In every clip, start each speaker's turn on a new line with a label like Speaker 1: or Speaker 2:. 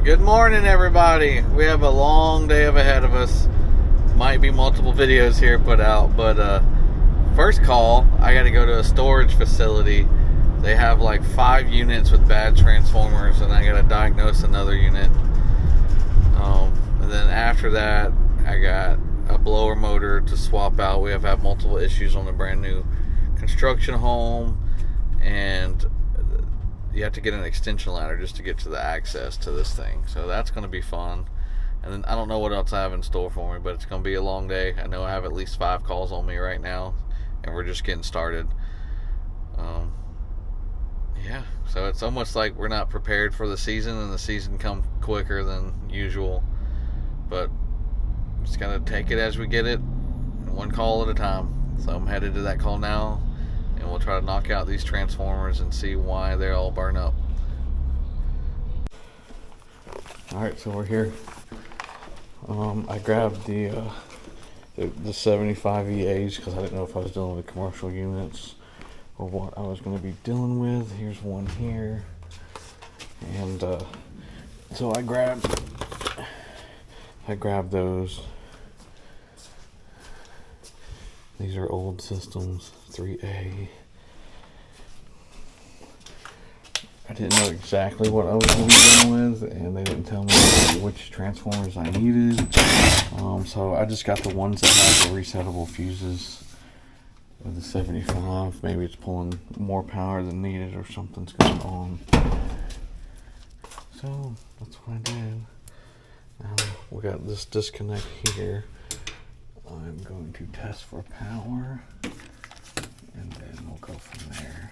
Speaker 1: Good morning, everybody. We have a long day ahead of us. Might be multiple videos here put out, but first call, I got to go to a storage facility. They have like 5 units with bad transformers, and I got to diagnose another unit. And then after that, I got a blower motor to swap out. We have had multiple issues on the brand new construction home, and you have to get an extension ladder just to get to the access to this thing. So that's going to be fun. And then I don't know what else I have in store for me, but it's going to be a long day. I know I have at least 5 calls on me right now, and we're just getting started. Yeah, so it's almost like we're not prepared for the season, and the season come quicker than usual. But just got to take it as we get it, one call at a time. So I'm headed to that call now, and we'll try to knock out these transformers and see why they all burn up. Alright, so we're here. I grabbed the 75 EAs because I didn't know if I was dealing with commercial units or what I was going to be dealing with. Here's one here. And so I grabbed those. These are old systems, 3A. I didn't know exactly what I was going to be dealing with, and they didn't tell me which transformers I needed. So I just got the ones that have the resettable fuses with the 75. Maybe it's pulling more power than needed or something's going on. So that's what I did. Now we got this disconnect here. I'm going to test for power, and then we'll go from there.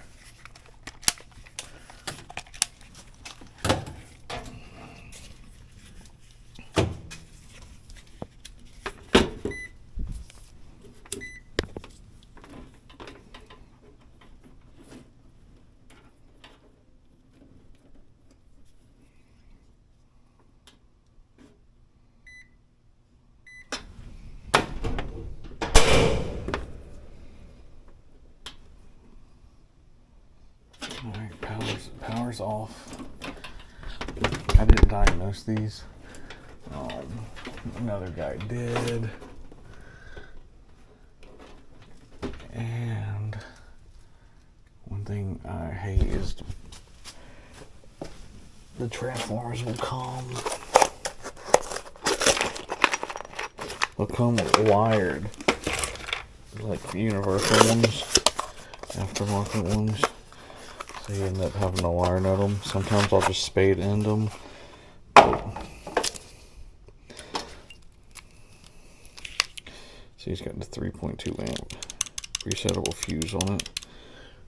Speaker 1: Alright, power's off. I didn't diagnose these. Another guy did. And one thing I hate is the transformers will come. They'll come wired, like the universal ones, aftermarket ones. So you end up having to wire nut them. Sometimes I'll just spade end them. See, he's got the 3.2 amp resettable fuse on it.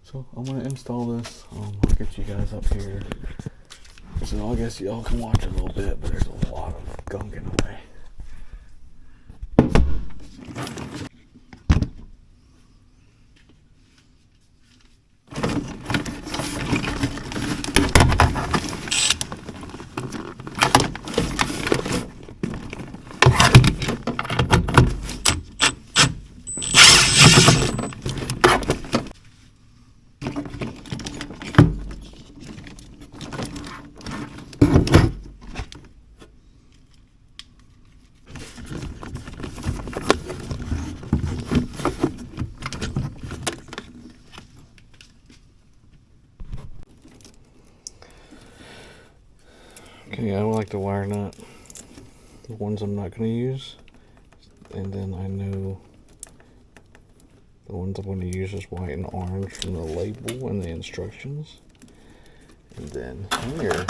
Speaker 1: So I'm going to install this. I'll get you guys up here. So I guess y'all can watch a little bit, but there's a lot of gunk in the way. Okay, I would like to wire nut the ones I'm not going to use, and then I know the ones I'm going to use is white and orange from the label and the instructions. And then here,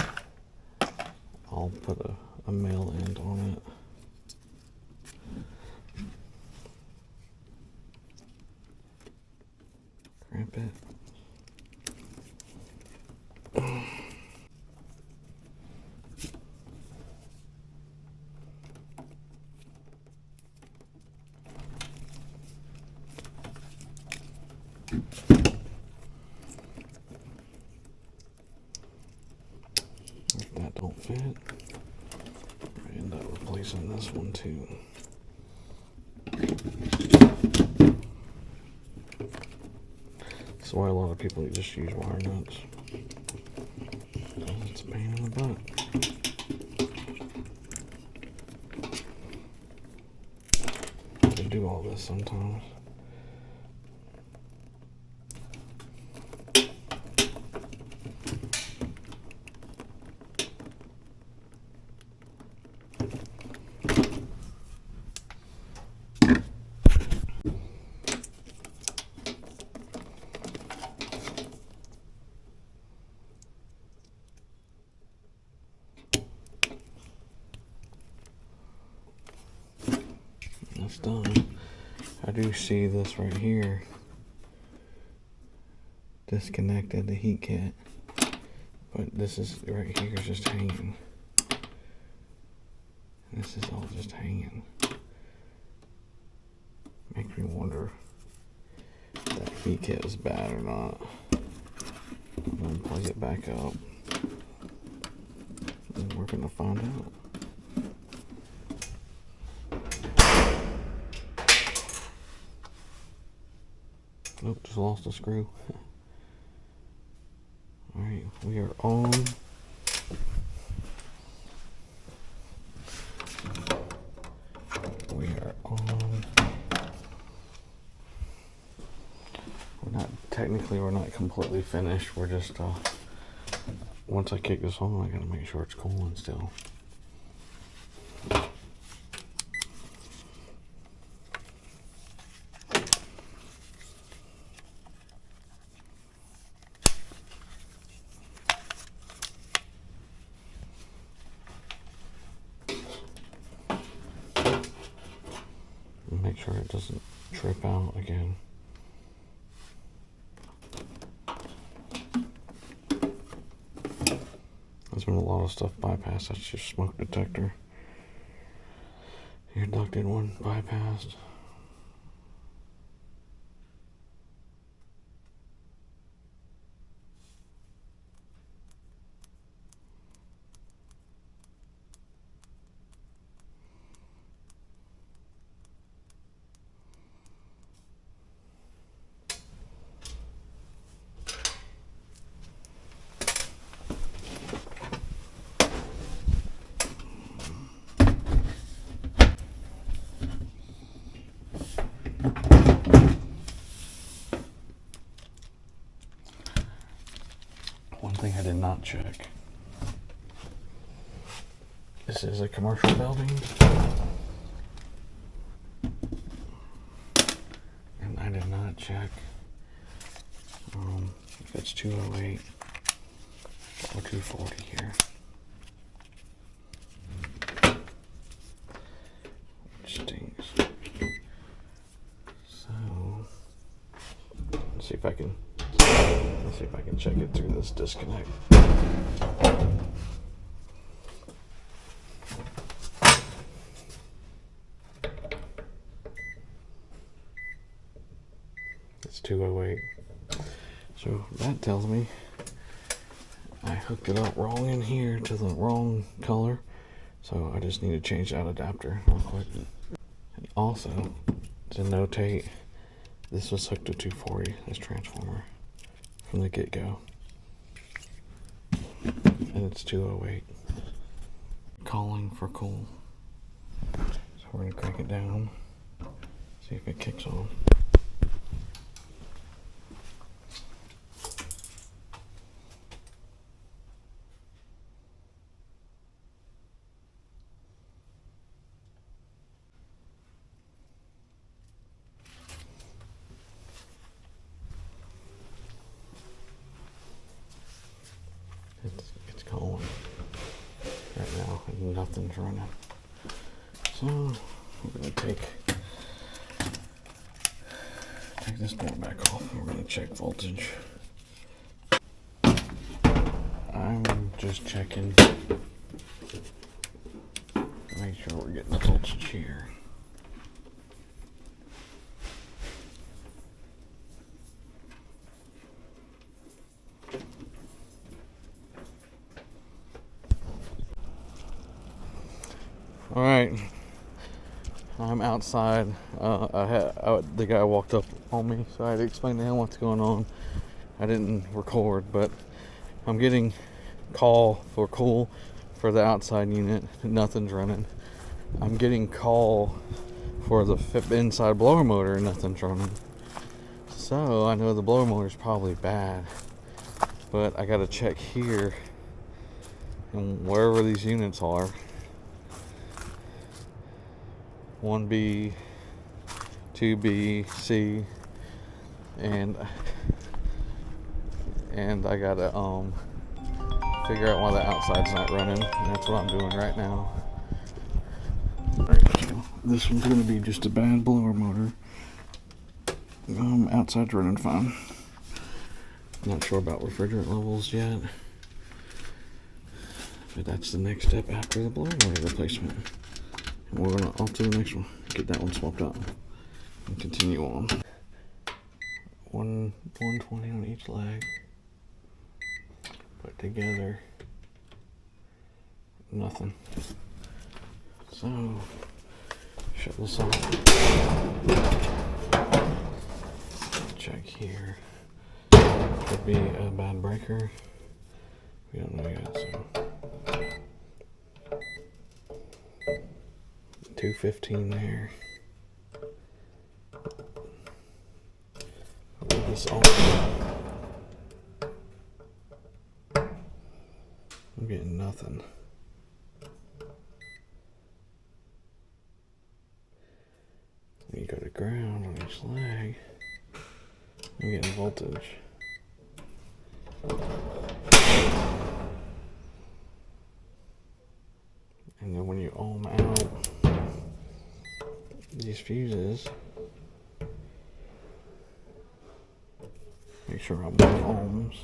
Speaker 1: I'll put a male end on it. Cramp it. If that don't fit, I end up replacing this one too. That's why a lot of people just use wire nuts. It's a pain in the butt. do all this sometimes. That's done. I do see this right here disconnected, the heat kit, but this is right here is just hanging. This is all just hanging. Makes me wonder if that heat kit is bad or not. I'm gonna plug it back up and we're gonna find out. Oh, just lost a screw. Alright, we are on. We are on. We're not completely finished. We're just, once I kick this on, I gotta make sure it's cooling still. Make sure it doesn't trip out again. There's been a lot of stuff bypassed. That's just smoke detector. Your ducted one bypassed. One thing I did not check. This is a commercial building. And I did not check if it's 208 or 240 here. Which stinks. So let's see if I can check it through this disconnect. It's 208. So that tells me I hooked it up wrong in here to the wrong color. So I just need to change that adapter real quick. And also to notate, this was hooked to 240, this transformer, from the get-go. And it's 208. Calling for cool. So we're gonna crank it down, see if it kicks on. It's going right now, and nothing's running. So we're gonna take this board back off, and we're gonna check voltage. I'm just checking to make sure we're getting the voltage here. All right, I'm outside. The guy walked up on me, so I had to explain to him what's going on. I didn't record, but I'm getting call for cool for the outside unit. Nothing's running. I'm getting call for the inside blower motor, nothing's running. So I know the blower motor is probably bad, but I gotta check here and wherever these units are. 1B, 2B, C, and I gotta figure out why the outside's not running, and that's what I'm doing right now. Alright, so this one's gonna be just a bad blower motor. Outside's running fine. Not sure about refrigerant levels yet, but that's the next step after the blower motor replacement. And we're gonna off to the next one, get that one swapped out, and continue on. 120 on each leg. Put together, nothing. So shut this off. Check here. Could be a bad breaker. We don't know yet. So 215 there. Leave this off. I'm getting nothing. When you go to ground on each leg, I'm getting voltage. And then when you ohm out these fuses, make sure I'm 1 ohms.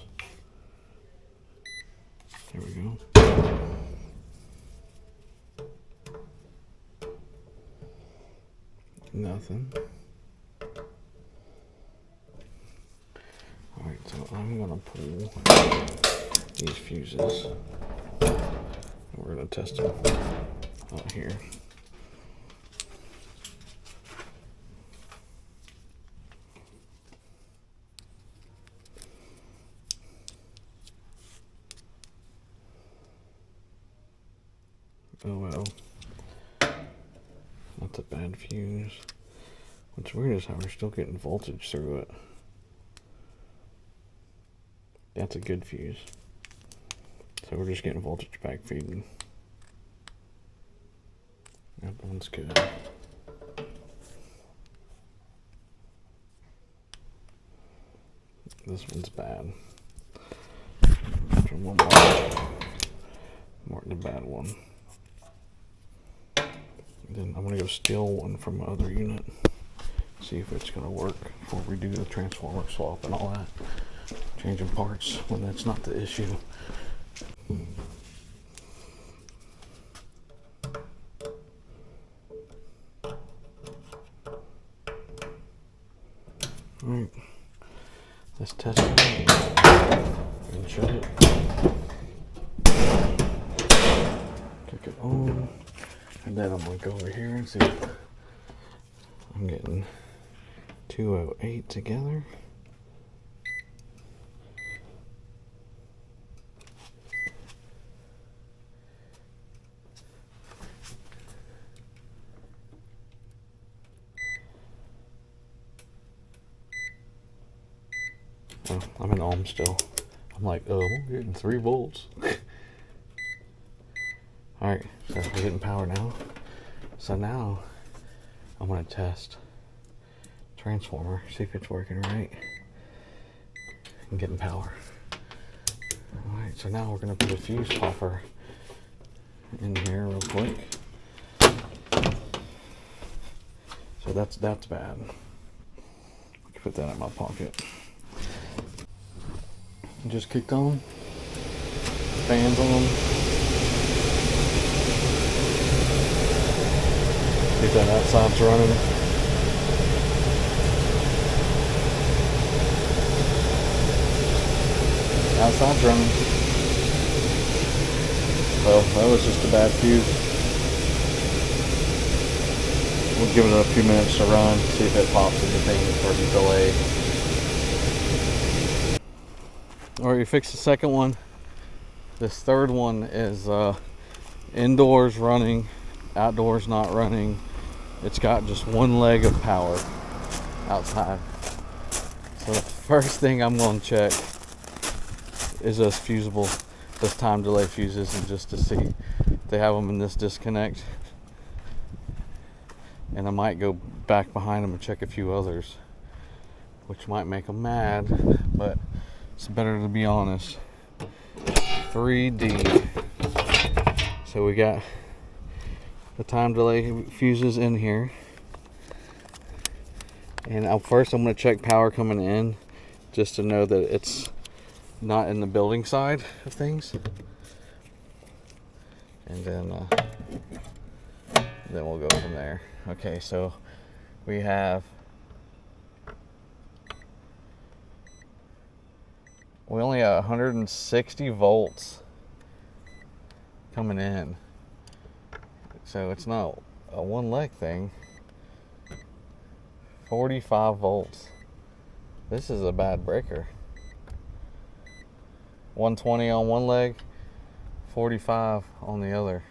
Speaker 1: There we go. Nothing. Alright, so I'm gonna pull these fuses. And we're gonna test them out here. Oh well. That's a bad fuse. What's weird is how we're still getting voltage through it. That's a good fuse. So we're just getting voltage back feeding. That one's good. This one's bad. One more the bad one. Then I'm gonna go steal one from my other unit, see if it's gonna work before we do the transformer swap and all that. Changing parts when that's not the issue. Alright, let's test it and shut it. Click it on. And then I'm going to go over here and see if I'm getting 208 together. Oh, I'm in ohm still. I'm like, oh, I'm getting 3 volts. Alright, so we're getting power now. So now I'm going to test transformer, see if it's working right, and getting power. Alright, so now we're going to put a fuse popper in here real quick. So that's bad. I can put that in my pocket. Just kicked on. Fans on. See if that outside's running. Outside's running. So that was just a bad fuse. We'll give it a few minutes to run, see if it pops anything for the delay. Alright, we fixed the second one. This third one is indoors running, outdoors not running. it's got just one leg of power outside. So the first thing I'm going to check is those time delay fuses, and just to see if they have them in this disconnect. And I might go back behind them and check a few others, which might make them mad, but it's better to be honest. 3D. So we got the time delay fuses in here. And first I'm going to check power coming in, just to know that it's not in the building side of things. And then we'll go from there. Okay, so we only have 160 volts coming in. So it's not a one leg thing. 45 volts. This is a bad breaker. 120 on one leg, 45 on the other.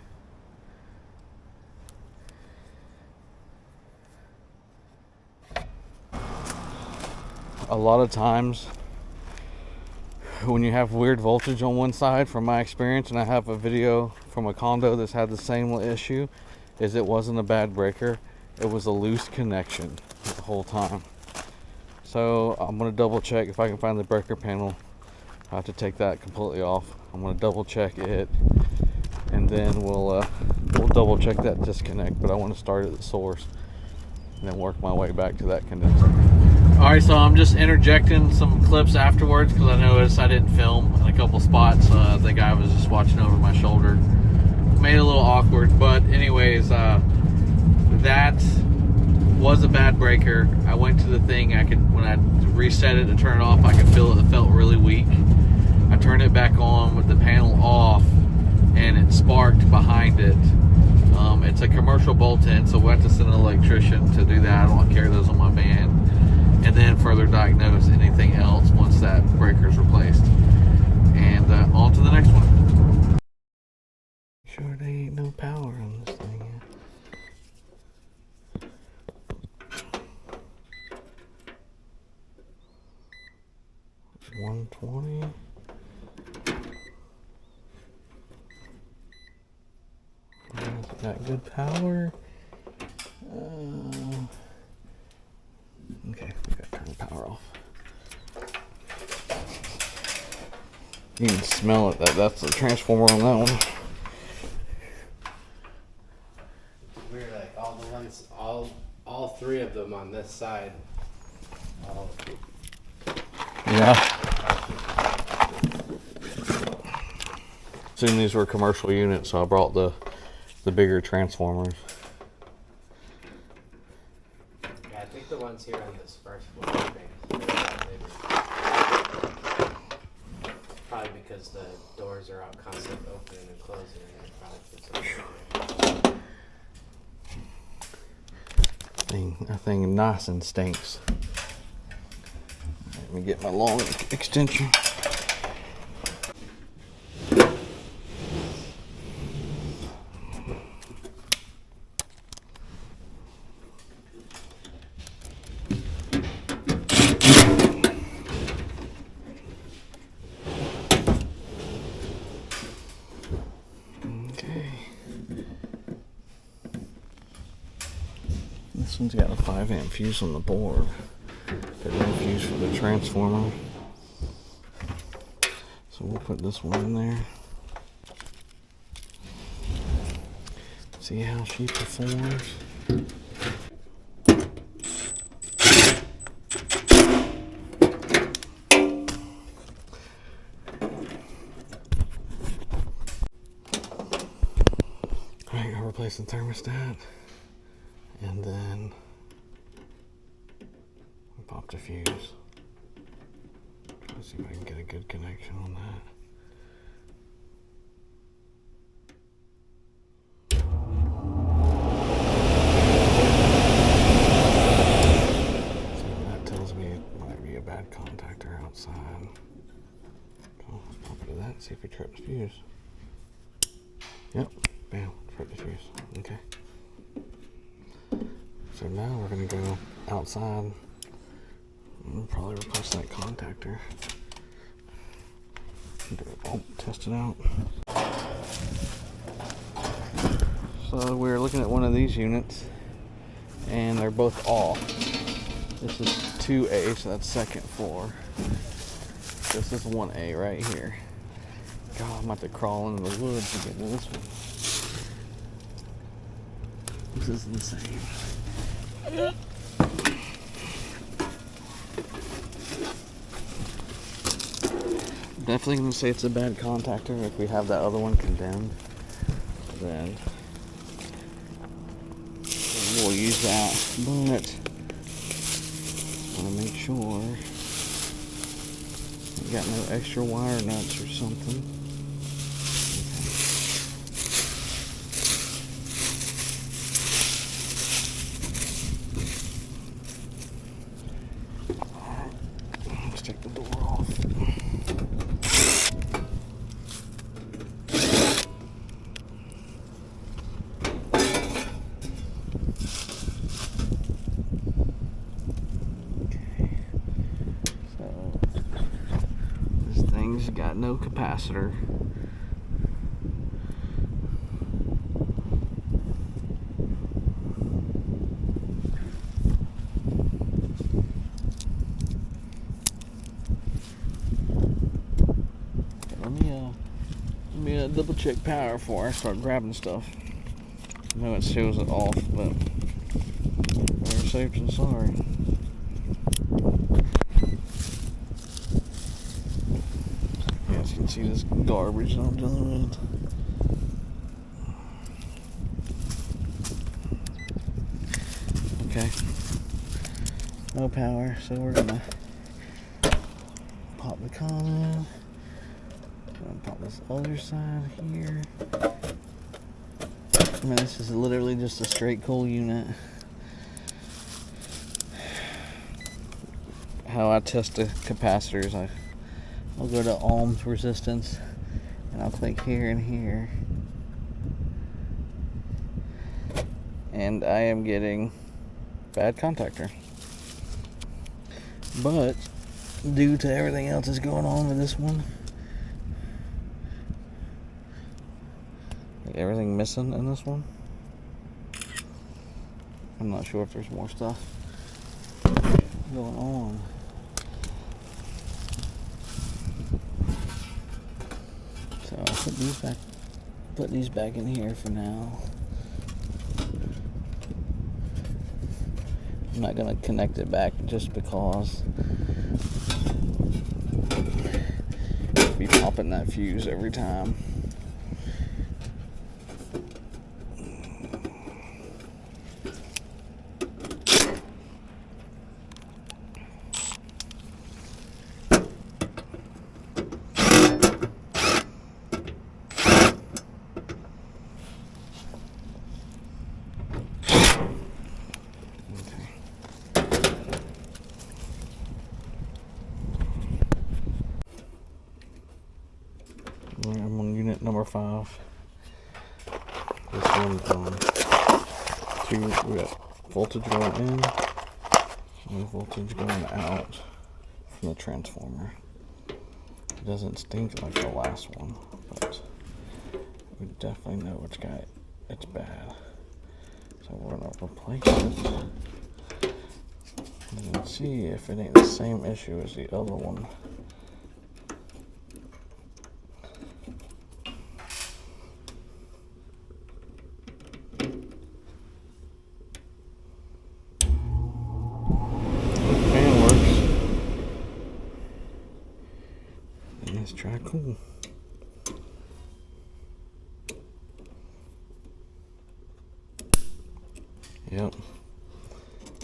Speaker 1: A lot of times when you have weird voltage on one side, from my experience, and I have a video from a condo that's had the same issue, is it wasn't a bad breaker, it was a loose connection the whole time. So I'm going to double check if I can find the breaker panel. I have to take that completely off. I'm going to double check it, and then we'll double check that disconnect, but I want to start at the source and then work my way back to that condenser. Alright, so I'm just interjecting some clips afterwards because I noticed I didn't film in a couple spots. The guy was just watching over my shoulder. Made it a little awkward, but anyways, that was a bad breaker. I went to the thing, when I reset it to turn it off, I could feel it felt really weak. I turned it back on with the panel off, and it sparked behind it. It's a commercial bolt-in, so we'll have to send an electrician to do that. I don't carry those on my van. And then further diagnose anything else once that breaker is replaced. And on to the next one. Sure, there ain't no power on this thing yet. It's 120. Got good power. Okay, we gotta turn the power off. You can smell it. That's the transformer on that one.
Speaker 2: We're like all the ones, all three of them on this side.
Speaker 1: Yeah. Assume these were commercial units, so I brought the bigger transformers.
Speaker 2: Yeah, I think the ones here on this first floor are big. Probably because the doors are out constantly opening and closing, and it probably fits over.
Speaker 1: That thing nice and stinks. Let me get my long extension. This one's got a 5 amp fuse on the board, but no fuse for the transformer. So we'll put this one in there. See how she performs. Alright, I'll replace the thermostat. And then we pop the fuse. Let's see if I can get a good connection on that. So that tells me it might be a bad contactor outside. So let's pop it to that and see if we trip the fuse. Yep, bam, trip the fuse. Okay. So now we're going to go outside and we'll probably replace that contactor. Test it out. So we're looking at one of these units and they're both off. This is 2A, so that's second floor. This is 1A right here. God, I'm about to crawl into the woods to get to this one. This is insane. Definitely gonna say it's a bad contactor. If we have that other one condemned, then we'll use that. But I want to make sure we got no extra wire nuts or something. Let's take the door off. Got no capacitor. Let me double check power before I start grabbing stuff. I know it shows it off, but better safe than sorry. See this garbage I'm dealing with. Okay, no power, so we're gonna pop the con in. Gonna pop this other side here. I mean, this is literally just a straight cool unit. How I test the capacitors, I'll go to ohms resistance and I'll click here and here, and I am getting bad contactor. But due to everything else that's going on with this one, like everything missing in this one, I'm not sure if there's more stuff going on. So I'll put these back in here for now. I'm not gonna connect it back just because I'll be popping that fuse every time. I'm on unit number 5. This one, we got voltage going in and voltage going out from the transformer. It doesn't stink like the last one, but we definitely know it's bad. So we're gonna replace it and see if it ain't the same issue as the other one. Let's try cool. Yep,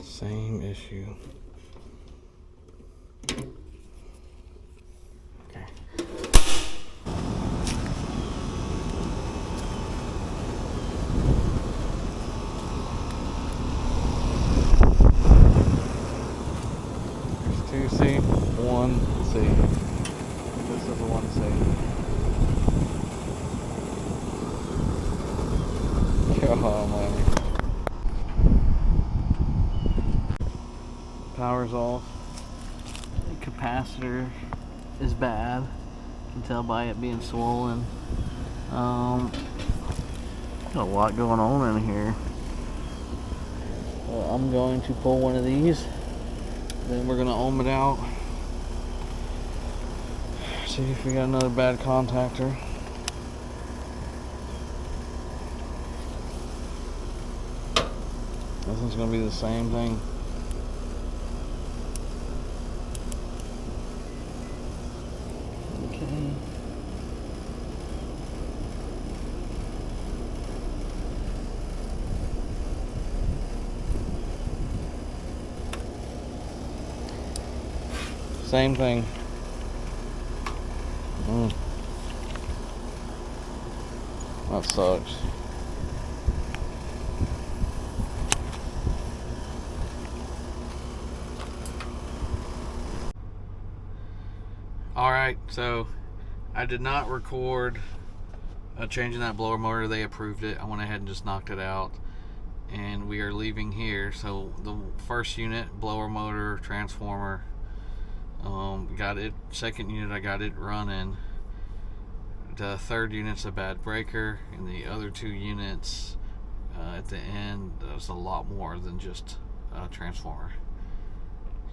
Speaker 1: same issue. Okay. There's 2C, 1C. This is the 1C. Oh, man. Power's off. The capacitor is bad. You can tell by it being swollen. Got a lot going on in here. I'm going to pull one of these. Then we're going to ohm it out. See if we got another bad contactor. This one's going to be the same thing. Okay. Same thing. That sucks. Alright, so I did not record changing that blower motor. They approved it. I went ahead and just knocked it out. And we are leaving here. So the first unit, blower motor, transformer, got it. Second unit, I got it running. The third unit's a bad breaker, and the other two units at the end, there's a lot more than just a transformer.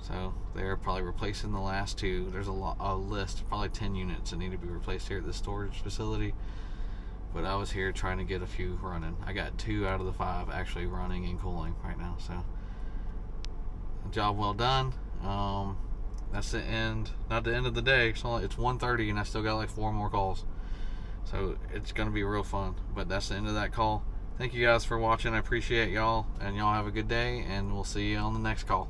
Speaker 1: So they're probably replacing the last two. There's a list, probably 10 units that need to be replaced here at this storage facility. But I was here trying to get a few running. I got 2 out of the 5 actually running and cooling right now. So job well done. That's the end, not the end of the day. It's 1:30 and I still got like 4 more calls. So it's going to be real fun. But that's the end of that call. Thank you guys for watching. I appreciate y'all. And y'all have a good day. And we'll see you on the next call.